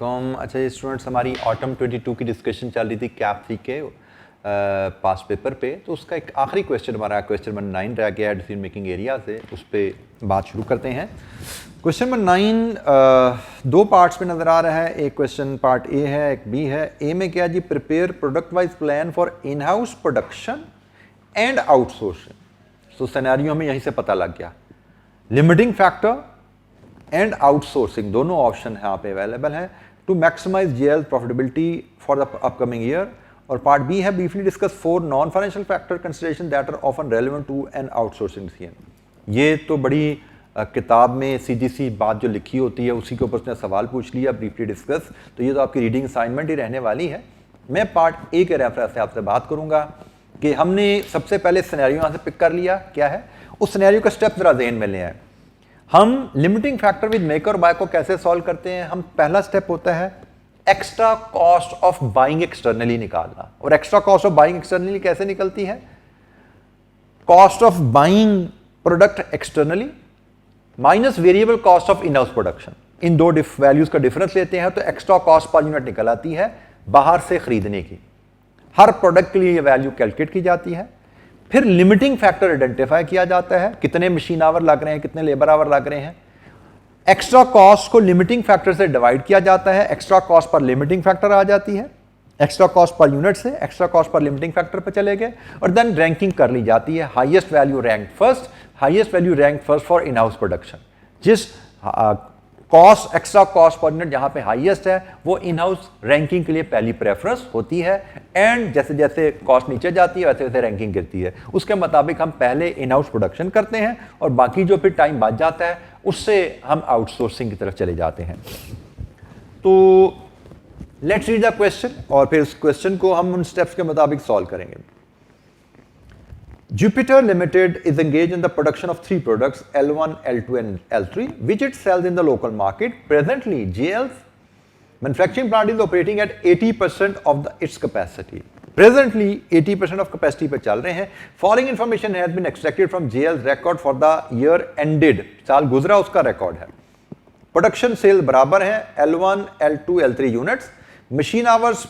वालेकुम। अच्छा ये स्टूडेंट्स, हमारी ऑटम 22 की डिस्कशन चल रही थी कैप 3 के पास पेपर पे, तो उसका एक आखिरी क्वेश्चन हमारा क्वेश्चन नंबर 9 रह गया है डिसीजन मेकिंग एरिया से। उस पर बात शुरू करते हैं। क्वेश्चन नंबर 9 दो पार्ट्स में नज़र आ रहा है। एक क्वेश्चन पार्ट ए है, एक बी है। ए में क्या जी, prepare product wise plan for in house production and outsourcing. तो सिनेरियो हमें यहीं से पता लग गया। लिमिटिंग फैक्टर एंड आउटसोर्सिंग दोनों ऑप्शन यहाँ पे अवेलेबल हैं to maximise JL profitability for the upcoming year. और पार्ट बी है, briefly discuss 4 non financial factor consideration that are often relevant to an outsourcing decision. ये तो बड़ी किताब में सीधी सी बात जो लिखी होती है उसी के ऊपर उसने सवाल पूछ लिया, ब्रीफली डिस्कस। तो ये तो आपकी रीडिंग असाइनमेंट ही रहने वाली है। मैं पार्ट ए के रेफरेंस से आपसे बात करूंगा कि हमने सबसे पहले सिनेरियो यहाँ से पिक कर लिया क्या है, उस सिनेरियो का स्टेप जरा ज़हन में ले आए। हम लिमिटिंग फैक्टर विद मेक और बाय को कैसे सॉल्व करते हैं। हम पहला स्टेप होता है extra cost of buying externally निकालना। और extra cost of buying externally कैसे निकलती है? Cost of buying product externally minus variable cost of in house production. इन दो वैल्यूज का डिफरेंस लेते हैं तो एक्स्ट्रा कॉस्ट पर यूनिट निकल आती है बाहर से खरीदने की। हर प्रोडक्ट के लिए यह वैल्यू कैलकुलेट की जाती है। फिर लिमिटिंग फैक्टर आइडेंटिफाई किया जाता है, कितने मशीन आवर लग रहे हैं, कितने लेबर आवर लग रहे हैं। एक्स्ट्रा कॉस्ट को लिमिटिंग फैक्टर से डिवाइड किया जाता है, extra cost per limiting factor आ जाती है। एक्स्ट्रा कॉस्ट पर यूनिट से extra cost per limiting factor पर चले गए और देन रैंकिंग कर ली जाती है। Highest value rank first, highest value rank first for in house production. जिस cost extra cost per unit जहां पे हाईएस्ट है वो इन हाउस रैंकिंग के लिए पहली प्रेफरेंस होती है। एंड जैसे जैसे कॉस्ट नीचे जाती है वैसे वैसे रैंकिंग गिरती है। उसके मुताबिक हम पहले इन हाउस प्रोडक्शन करते हैं और बाकी जो फिर टाइम बच जाता है उससे हम आउटसोर्सिंग की तरफ चले जाते हैं। तो लेट्स रीड द क्वेश्चन और फिर उस क्वेश्चन को हम उन स्टेप्स के मुताबिक सॉल्व करेंगे। Jupiter Limited is engaged in the production of 3 products, L1, L2 and L3, which it sells in the local market. Presently, JL's manufacturing plant is operating at 80% of its capacity. Presently, 80% of capacity पे चल रहे हैं। Following information has been extracted from JL's record for the year ended. साल गुजरा उसका record है। Production sale बराबर है L1, L2, L3 units. Machine hours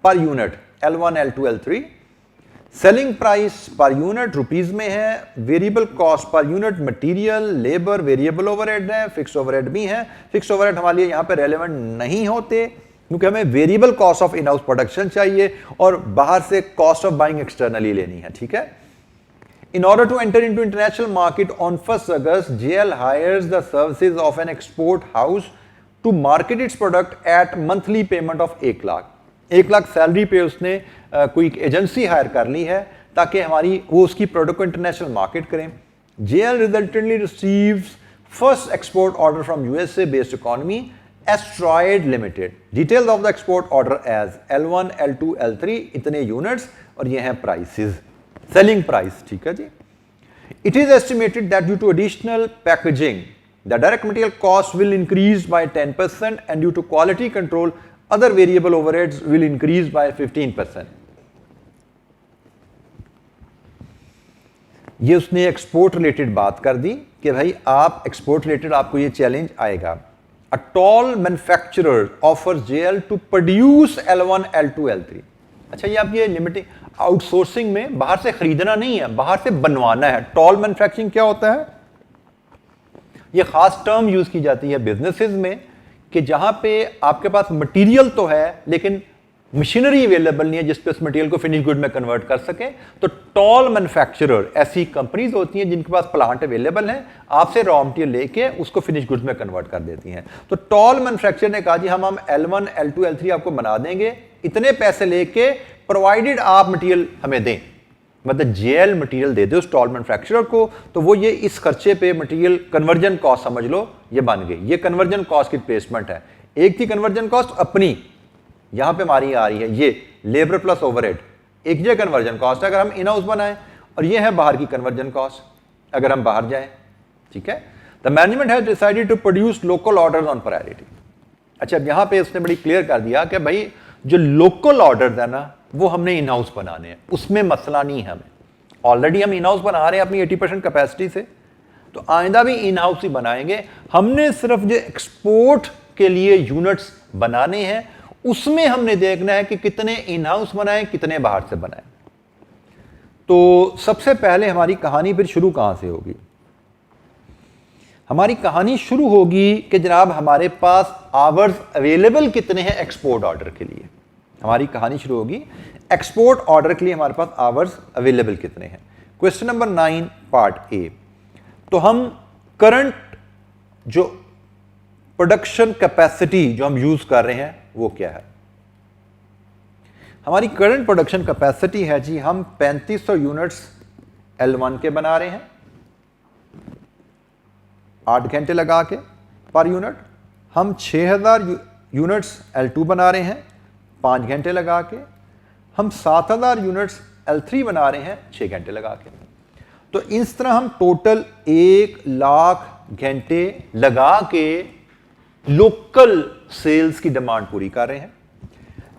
per unit L1, L2, L3। Selling price per unit rupees में है। Variable cost per unit material, labour, variable overhead है, fixed overhead भी है। फिक्स्ड ओवरहेड हमारे लिए यहाँ पे रेलेवेंट नहीं होते क्योंकि हमें variable cost of in house production चाहिए और बाहर से कॉस्ट ऑफ बाइंग एक्सटर्नली लेनी है। ठीक है। In order to enter into international market on 1st August, JL hires the services of an export house to market its product at monthly payment of 1 lakh. 1 lakh salary पे उसने कोई agency hire कर ली है ताकि वो उसकी प्रोडक्ट को इंटरनेशनल मार्केट करें। JL resultantly receives first export order from USA based economy asteroid limited. Details of the export order as L1, L2, L3 इतने यूनिट्स और ये हैं प्राइसेस, सेलिंग प्राइस। ठीक है जी। It is estimated that due to additional packaging the direct material cost will increase by 10% and due to quality control other variable overheads will increase by 15%. ये उसने export related बात कर दी कि भाई आप एक्सपोर्ट रिलेटेड आपको ये चैलेंज आएगा। A tall manufacturer offers JL to produce L1, L2, L3। अच्छा, ये आप ये लिमिटिंग आउटसोर्सिंग में बाहर से खरीदना नहीं है, बाहर से बनवाना है। टॉल मैन्युफैक्चरिंग क्या होता है? ये खास टर्म यूज की जाती है बिजनेसेस में कि जहां पे आपके पास मटेरियल तो है लेकिन मशीनरी अवेलेबल नहीं है जिस पे उस मटेरियल को फिनिश गुड में कन्वर्ट कर सके। तो टॉल मैन्युफैक्चरर ऐसी कंपनीज होती हैं जिनके पास प्लांट अवेलेबल है, आपसे रॉ मटेरियल लेके उसको फिनिश गुड्स में कन्वर्ट कर देती हैं। तो टॉल मैन्युफैक्चरर ने कहा जी हम L1, L2, L3 आपको बना देंगे इतने पैसे लेके, प्रोवाइडेड आप मटेरियल हमें दें। मतलब JL मटेरियल दे दे उस टॉल मैन्युफैक्चरर को, तो वो ये इस खर्चे पे मटेरियल कन्वर्जन कॉस्ट समझ लो ये बन गई। ये कन्वर्जन कॉस्ट की रिप्लेसमेंट है। एक थी कन्वर्जन कॉस्ट अपनी, यहां पे हमारी आ रही है ये लेबर प्लस ओवरहेड। एक ये कन्वर्जन कॉस्ट है अगर हम इन हाउस बनाएं, और ये है बाहर की कन्वर्जन कॉस्ट अगर हम बाहर जाएं। ठीक है। The management has decided to produce local orders on priority. अच्छा, अब यहां पे उसने बड़ी क्लियर कर दिया कि भाई जो लोकल ऑर्डर्स है ना वो हमने इन हाउस बनाने हैं, उसमें मसला नहीं है। हमें ऑलरेडी हम इन हाउस बना रहे हैं अपनी 80% कैपेसिटी से, तो आइंदा भी इन हाउस ही बनाएंगे। हमने सिर्फ जो एक्सपोर्ट के लिए यूनिट्स बनाने हैं, उसमें हमने देखना है कि कितने इन हाउस बनाएं, कितने बाहर से बनाएं। तो सबसे पहले हमारी कहानी फिर शुरू कहां से होगी? हमारी कहानी शुरू होगी कि जनाब हमारे पास आवर्स अवेलेबल कितने हैं एक्सपोर्ट ऑर्डर के लिए। हमारी कहानी शुरू होगी एक्सपोर्ट ऑर्डर के लिए हमारे पास आवर्स अवेलेबल कितने हैं। Question number 9 part A. तो हम करंट जो प्रोडक्शन कैपेसिटी जो हम यूज कर रहे हैं वो क्या है? हमारी करंट प्रोडक्शन कैपेसिटी है जी, हम 3500 यूनिट्स L1 के बना रहे हैं 8 घंटे लगा के पर यूनिट। हम 6000 यूनिट्स L2 बना रहे हैं 5 घंटे लगा के। हम 7000 यूनिट्स L3 बना रहे हैं 6 घंटे लगा के। तो इस तरह हम टोटल 1 लाख घंटे लगा के लोकल सेल्स की डिमांड पूरी कर रहे हैं।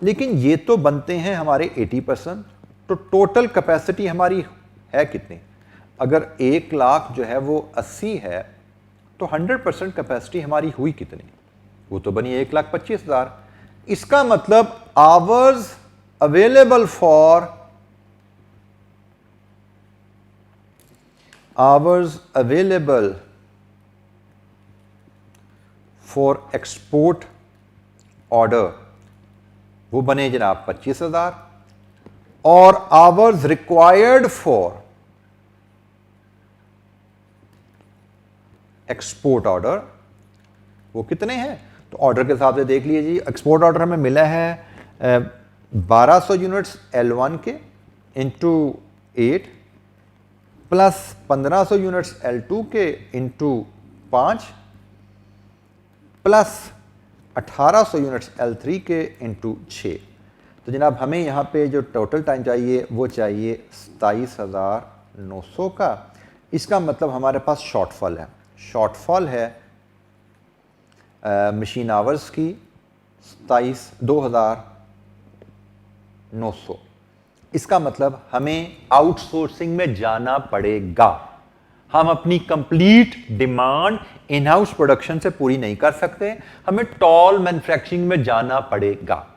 लेकिन ये तो बनते हैं हमारे 80%, तो टोटल कैपेसिटी हमारी है कितनी? अगर 1 लाख जो है वो 80 है तो 100% कैपेसिटी हमारी हुई कितनी? वो तो बनी 1,25,000। इसका मतलब hours available for export order वो बने जनाब 25,000, और hours required for export order वो कितने हैं? तो ऑर्डर के हिसाब से देख लीजिए जी, एक्सपोर्ट ऑर्डर हमें मिला है 1200 यूनिट्स L1 के इंटू 8 प्लस 1500 यूनिट्स L2 के इंटू 5 प्लस 1800 यूनिट्स L3 के इंटू 6। तो जनाब हमें यहाँ पे जो टोटल टाइम चाहिए वो चाहिए 27,900 का। इसका मतलब हमारे पास शॉर्टफॉल है मशीन आवर्स की 22,900। इसका मतलब हमें आउटसोर्सिंग में जाना पड़ेगा। हम अपनी complete demand in house production से पूरी नहीं कर सकते, हमें टॉल मैन्युफैक्चरिंग में जाना पड़ेगा।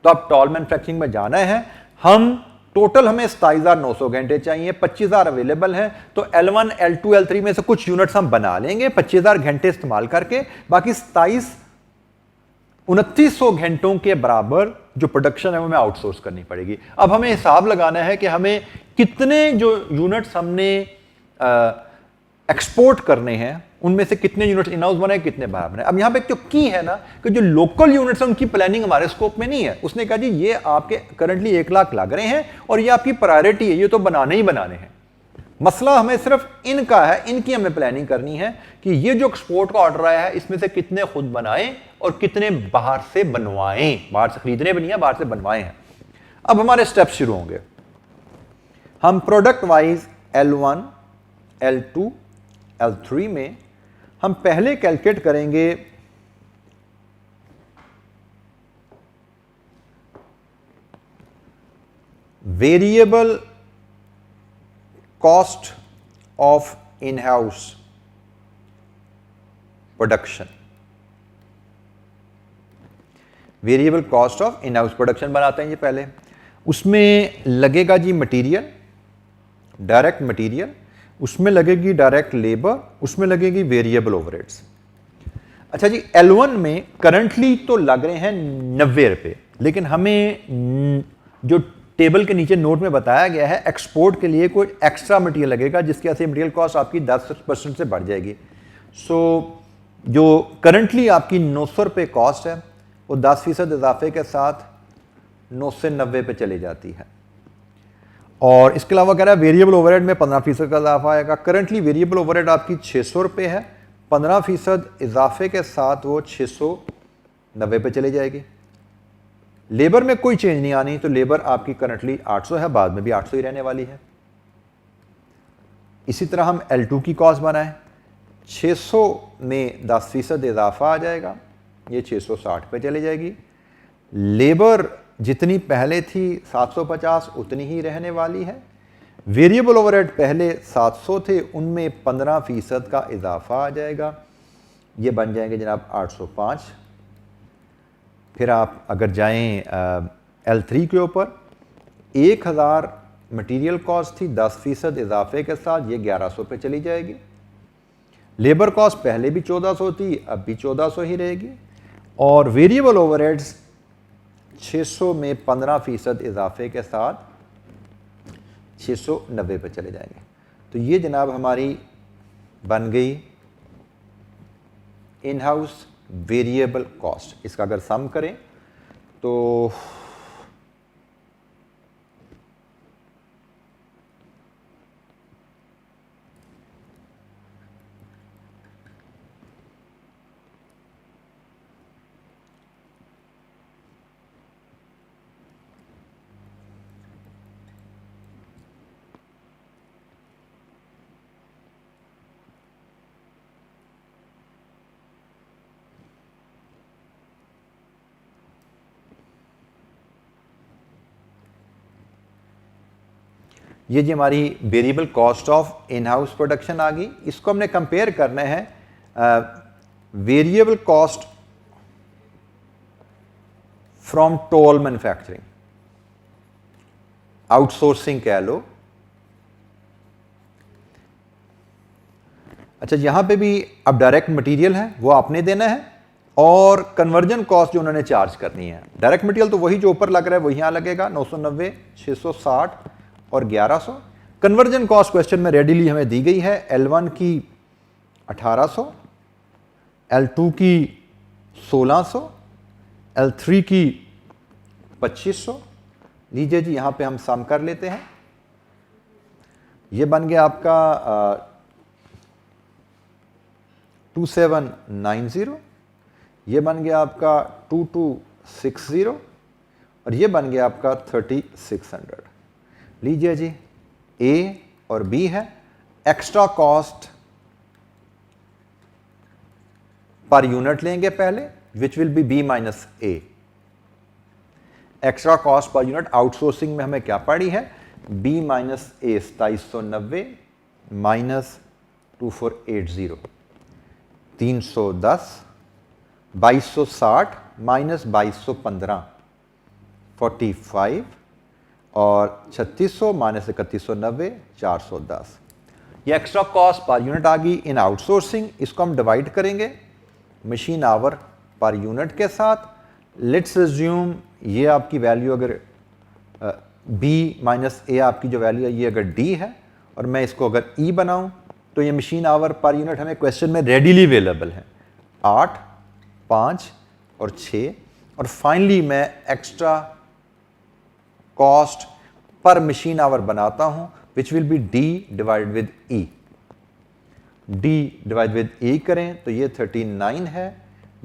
तो अब टॉल मैन्युफैक्चरिंग में जाना है, हम टोटल हमें 27,900 घंटे चाहिए, 25,000 अवेलेबल हैं। तो L1 L2 L3 में से कुछ यूनिट्स हम बना लेंगे 25,000 घंटे इस्तेमाल करके, बाकी 2900 घंटों के बराबर जो प्रोडक्शन है वो हमें आउटसोर्स करनी पड़ेगी। अब हमें हिसाब लगाना है कि हमें कितने जो यूनिट्स हमने एक्सपोर्ट करने हैं उनमें से कितने यूनिट्स इन हाउस बनाए, कितने बाहर बनाए। अब यहां पे एक जो की है ना कि जो लोकल यूनिट्स हैं उनकी प्लानिंग हमारे स्कोप में नहीं है। उसने कहा जी ये आपके करंटली 1 लाख लग रहे हैं और ये आपकी प्रायोरिटी है, ये तो बनाने ही बनाने हैं। मसला हमें सिर्फ इनका है, इनकी हमें प्लानिंग करनी है कि ये जो एक्सपोर्ट का ऑर्डर आया है इसमें से कितने खुद बनाएं और कितने बाहर से बनवाएं। बाहर से खरीदने भी नहीं है, बाहर से बनवाए हैं। अब हमारे स्टेप्स शुरू होंगे। हम product wise L1 L2 L3 में हम पहले कैलकुलेट करेंगे variable cost of in house production. Variable cost of in house production बनाते हैं जी पहले। उसमें लगेगा जी मटेरियल, डायरेक्ट मटेरियल, उसमें लगेगी डायरेक्ट लेबर, उसमें लगेगी वेरिएबल ओवरहेड्स। अच्छा जी L1 में करंटली तो लग रहे हैं 90 रुपये, लेकिन हमें जो टेबल के नीचे नोट में बताया गया है एक्सपोर्ट के लिए कोई एक्स्ट्रा मटेरियल लगेगा जिसकी वजह से मटेरियल कॉस्ट आपकी 10% से बढ़ जाएगी। सो जो करंटली आपकी 900 रुपये कॉस्ट है वो 10% इजाफे के साथ 9 से 90 पे चली जाती है। और इसके अलावा कह रहा है वेरिएबल ओवरहेड में 15% का इजाफा आएगा। करंटली वेरिएबल ओवरहेड आपकी 600 रुपये है, 15% इजाफे के साथ वो 690 पे चली जाएगी। लेबर में कोई चेंज नहीं आनी, तो लेबर आपकी करंटली 800 है, बाद में भी 800 ही रहने वाली है। इसी तरह हम L2 की कॉस्ट बनाएं, 600 में 10% इजाफा आ जाएगा, ये 660 पे चली जाएगी। लेबर जितनी पहले थी 750 उतनी ही रहने वाली है। वेरिएबल ओवरहेड पहले 700 थे, उनमें 15% का इजाफा आ जाएगा। ये बन जाएंगे जनाब 805। फिर आप अगर जाएं L3 के ऊपर 1000 मटेरियल कॉस्ट थी, 10% इजाफे के साथ ये 1100 पे चली जाएगी। लेबर कॉस्ट पहले भी 1400 थी, अब भी 1400 ही रहेगी। और वेरिएबल ओवरहेड्स 600 में 15% इजाफे के साथ 690 पे चले जाएंगे। तो ये जनाब हमारी बन गई इन हाउस वेरिएबल कॉस्ट। इसका अगर सम करें तो ये जी हमारी variable cost of in house production आ गई। इसको हमने कंपेयर करना है variable cost from toll manufacturing, outsourcing कह लो। अच्छा, यहां पे भी अब डायरेक्ट मटेरियल है वो आपने देना है और कन्वर्जन कॉस्ट जो उन्होंने चार्ज करनी है। डायरेक्ट मटेरियल तो वही जो ऊपर लग रहा है वही यहां लगेगा, 990, 660 और 1100। कन्वर्जन कॉस्ट क्वेश्चन में रेडीली हमें दी गई है। L1 की 1800, L2 की 1600, L3 की 2500। लीजिए जी, यहां पे हम सम कर लेते हैं। ये बन गया आपका 2790, ये बन गया आपका 2260 और ये बन गया आपका 3600। लीजिए जी, A और B है। एक्स्ट्रा कॉस्ट पर यूनिट लेंगे पहले, which will be B minus A। Extra cost per unit outsourcing में हमें क्या पड़ी है, B minus A 2790 minus 2480, 310, 2260 minus 2215, 45 और 3600 माइनस 3190, 410। ये एक्स्ट्रा कॉस्ट पर यूनिट आ गई इन आउटसोर्सिंग। इसको हम डिवाइड करेंगे मशीन आवर पर यूनिट के साथ। लेट्स अज्यूम ये आपकी वैल्यू अगर B माइनस A आपकी जो वैल्यू है ये अगर D है और मैं इसको अगर E बनाऊं तो ये मशीन आवर पर यूनिट हमें क्वेश्चन में रेडीली अवेलेबल है 8, 5 और 6। और फाइनली मैं एक्स्ट्रा कॉस्ट पर मशीन आवर बनाता हूं which will be D divide with E। D divide with E करें तो ये 39 है,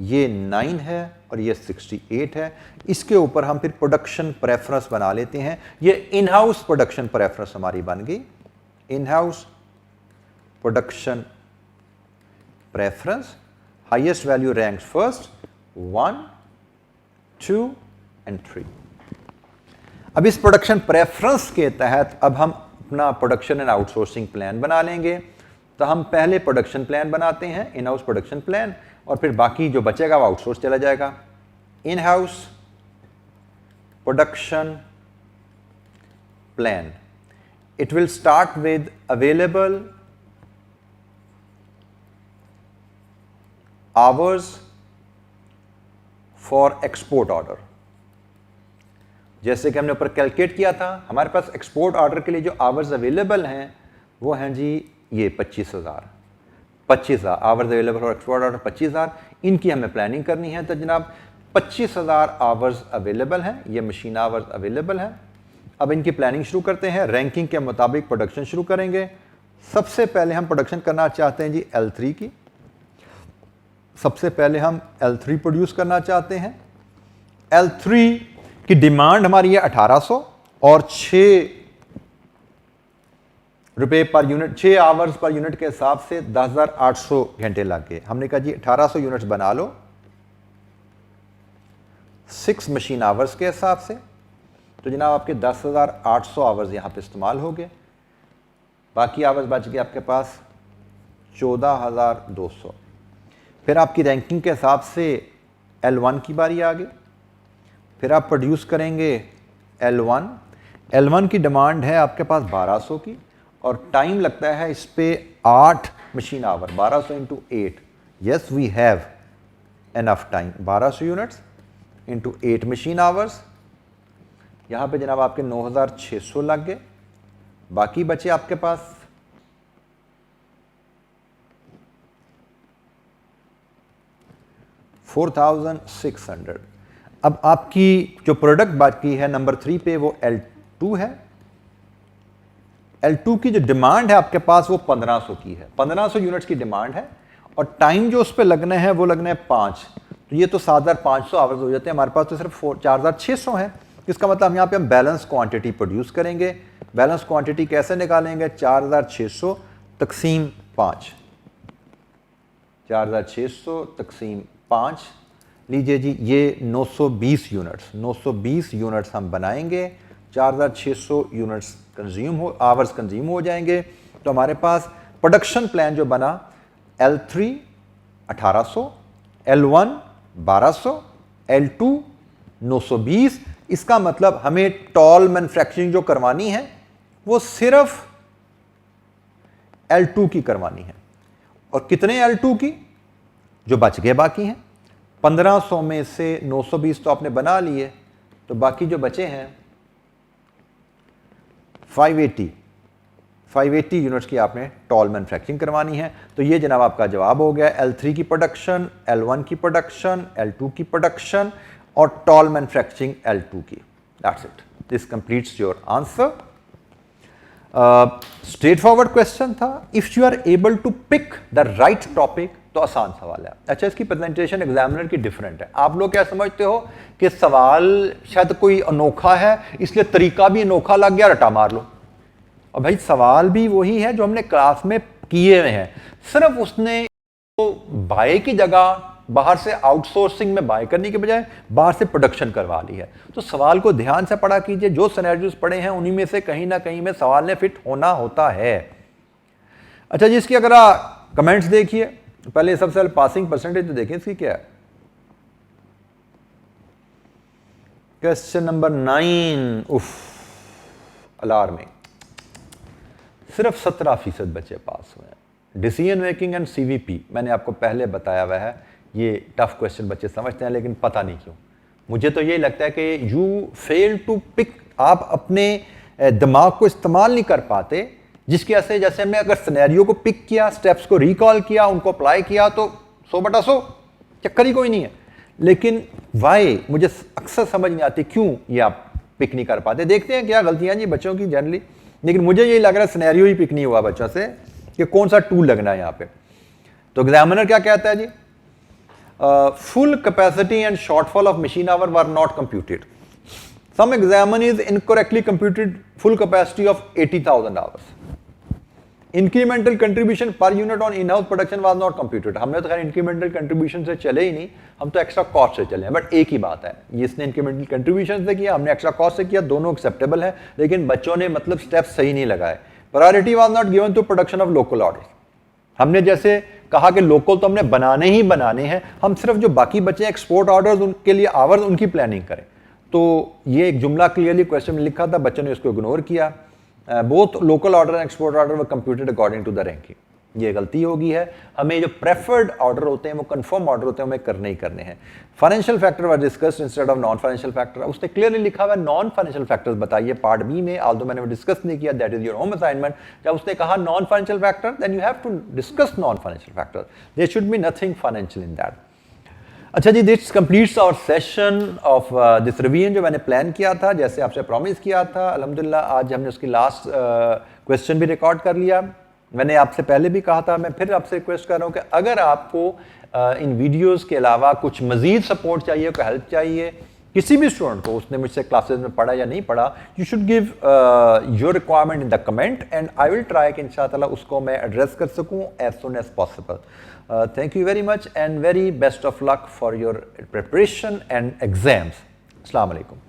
ये 9 है और ये 68 है। इसके ऊपर हम फिर प्रोडक्शन प्रेफरेंस बना लेते हैं। ये इन हाउस प्रोडक्शन प्रेफरेंस हमारी बन गई। इन house production preference, highest value ranks first, 1, 2 and 3। अब इस प्रोडक्शन प्रेफरेंस के तहत अब हम अपना प्रोडक्शन एंड आउटसोर्सिंग प्लान बना लेंगे। तो हम पहले प्रोडक्शन प्लान बनाते हैं, इन हाउस प्रोडक्शन प्लान, और फिर बाकी जो बचेगा वो आउटसोर्स चला जाएगा। इन house production plan, it will start with available hours for export order. जैसे कि हमने ऊपर कैलकुलेट किया था, हमारे पास एक्सपोर्ट ऑर्डर के लिए जो आवर्स अवेलेबल हैं वो हैं जी ये 25,000 hours available for export order 25,000। इनकी हमें प्लानिंग करनी है। तो जनाब 25,000 आवर्स अवेलेबल हैं, ये मशीन आवर्स अवेलेबल हैं। अब इनकी प्लानिंग शुरू करते हैं। रैंकिंग के मुताबिक प्रोडक्शन शुरू करेंगे। सबसे पहले हम प्रोडक्शन करना चाहते हैं जी L3 की। सबसे पहले हम L3 प्रोड्यूस करना चाहते हैं। L3 की डिमांड हमारी है 1800 और 6 रुपए per unit, 6 hours per unit के हिसाब से 10,800 घंटे लग गए। हमने कहा जी 1800 यूनिट्स बना लो 6 मशीन आवर्स के हिसाब से। तो जनाब आपके 10,800 आवर्स यहां पे इस्तेमाल हो गए। बाकी आवर्स बच गए आपके पास 14,200। फिर आपकी रैंकिंग के हिसाब से L1 की बारी आ गई, फिर आप प्रोड्यूस करेंगे L1 की डिमांड है आपके पास 1200 की और टाइम लगता है इस पे 8 machine hour, 1200 into 8, yes we have enough time, 1200 units into 8 machine hours, यहाँ पे जनाब आपके 9600 लग गए, बाकी बचे आपके पास 4600। अब आपकी जो प्रोडक्ट बाकी है नंबर 3 पे वो L2 है। L2 की जो डिमांड है आपके पास वो 1500 की है, 1500 यूनिट्स की डिमांड है और टाइम जो उस पर लगने हैं वो लगने हैं 5, तो ये तो 7500 आवर्स हो जाते हैं, हमारे पास तो सिर्फ 4600 है। इसका मतलब हम यहाँ पे हम बैलेंस क्वांटिटी प्रोड्यूस करेंगे। बैलेंस क्वांटिटी कैसे निकालेंगे? 4600 तकसीम 5, 4600 तकसीम 5 लीजिए जी, ये 920 यूनिट्स, 920 यूनिट्स हम बनाएंगे, 4600 यूनिट्स आवर्स कंज्यूम हो जाएंगे। तो हमारे पास प्रोडक्शन प्लान जो बना L3 1800, L1 1200, L2 920। इसका मतलब हमें टॉल मैन्युफैक्चरिंग जो करवानी है वो सिर्फ L2 की करवानी है। और कितने L2 की? जो बच गए बाकी हैं 1500 में से 920 तो आपने बना लिए, तो बाकी जो बचे हैं 580 यूनिट्स की आपने टॉल मैन्युफैक्चरिंग करवानी है। तो ये जनाब आपका जवाब हो गया, L3 की प्रोडक्शन, L1 की प्रोडक्शन, L2 की प्रोडक्शन और टॉल मैन्युफैक्चरिंग L2 की। That's it, this completes your answer. Straightforward question था। If you are able to pick the right topic, तो आसान सवाल है। अच्छा, इसकी प्रेजेंटेशन एग्जामिनर की डिफरेंट है। आप लोग क्या समझते हो कि सवाल शायद कोई अनोखा है इसलिए तरीका भी अनोखा लग गया, रटा मार लो। और भाई सवाल भी वही है जो हमने क्लास में किए हुए हैं, सिर्फ उसने तो बाय की जगह बाहर से आउटसोर्सिंग में बाय करने के बजाय बाहर से प्रोडक्शन करवा ली है। तो सवाल को ध्यान से पढ़ा कीजिए, जो सिनेरियोस पढ़े हैं उन्हीं में से कहीं ना कहीं में सवाल ने फिट होना होता है। अच्छा जी, इसकी अगर आप कमेंट्स देखिए, पहले सबसे पहले पासिंग परसेंटेज तो देखें इसकी क्या है। क्वेश्चन नंबर 9, उफ अलार्मिंग, सिर्फ 17% बच्चे पास हुए हैं। डिसीजन मेकिंग एंड CVP मैंने आपको पहले बताया हुआ है, ये टफ क्वेश्चन बच्चे समझते हैं लेकिन पता नहीं क्यों। मुझे तो यही लगता है कि यू फेल टू पिक, आप अपने दिमाग को इस्तेमाल नहीं कर पाते, जिसकी वजह से जैसे हमने अगर सिनेरियो को पिक किया, स्टेप्स को रिकॉल किया, उनको अप्लाई किया तो 100/100 चक्कर ही कोई नहीं है। लेकिन वाई मुझे अक्सर समझ नहीं आती क्यों ये आप पिक नहीं कर पाते। देखते हैं क्या गलतियां जी बच्चों की जनरली, लेकिन मुझे यही लग रहा है सिनेरियो ही पिक नहीं हुआ बच्चों से कि कौन सा टूल लगना है यहाँ पे। तो एग्जामिनर क्या कहता है जी? Full capacity and shortfall of machine hour were not computed. Some examiners incorrectly computed full capacity of 80,000 hours. Incremental contribution per unit on in house production was not computed. हमने तो खैर इंक्रीमेंटल कंट्रीब्यूशन से चले ही नहीं, हम तो extra cost से चले हैं। बट एक ही बात है, इसने इंक्रीमेंटल कंट्रीब्यूशन से किया, हमने एक्स्ट्रा कॉस्ट से किया, दोनों एक्सेप्टेबल है, लेकिन बच्चों ने मतलब स्टेप्स सही नहीं लगाए। Priority was not given to production of local order. हमने जैसे कहा कि लोकल तो हमने बनाने ही बनाने हैं, हम सिर्फ जो बाकी बचे एक्सपोर्ट ऑर्डर्स उनके लिए आवर्स उनकी प्लानिंग करें। तो ये एक जुमला क्लियरली क्वेश्चन में लिखा था, बच्चों ने इसको इग्नोर किया। Both local order and export order were computed according to the ranking. ये गलती होगी है। हमें जो प्रेफर्ड ऑर्डर होते हैं वो कंफर्म ऑर्डर होते हैं, हमें करने ही करने हैं। Financial factor were discussed instead of non financial factor. उसने क्लियरली लिखा हुआ है नॉन फाइनेंशियल फैक्टर्स बताइए पार्ट बी में, आल्दो मैंने वो डिस्कस नहीं किया, that is your home assignment. जब उसने कहा non financial factor, then you have to discuss non financial factor, there should be nothing financial in that. अच्छा जी, this completes our session of this revision जो मैंने plan किया था, जैसे आपसे प्रॉमिस किया था। अल्हम्दुलिल्लाह आज हमने उसकी लास्ट क्वेश्चन भी रिकॉर्ड कर लिया। मैंने आपसे पहले भी कहा था, मैं फिर आपसे रिक्वेस्ट कर रहा हूँ कि अगर आपको इन वीडियोस के अलावा कुछ मजीद सपोर्ट चाहिए, कोई हेल्प चाहिए किसी भी स्टूडेंट को, उसने मुझसे क्लासेस में पढ़ा या नहीं पढ़ा, you should give your requirement in the comment and I will try कि इंशाअल्लाह उसको मैं एड्रेस कर सकूँ as soon as possible. Thank you very much and very best of luck for your preparation and exams. Assalamu alaikum.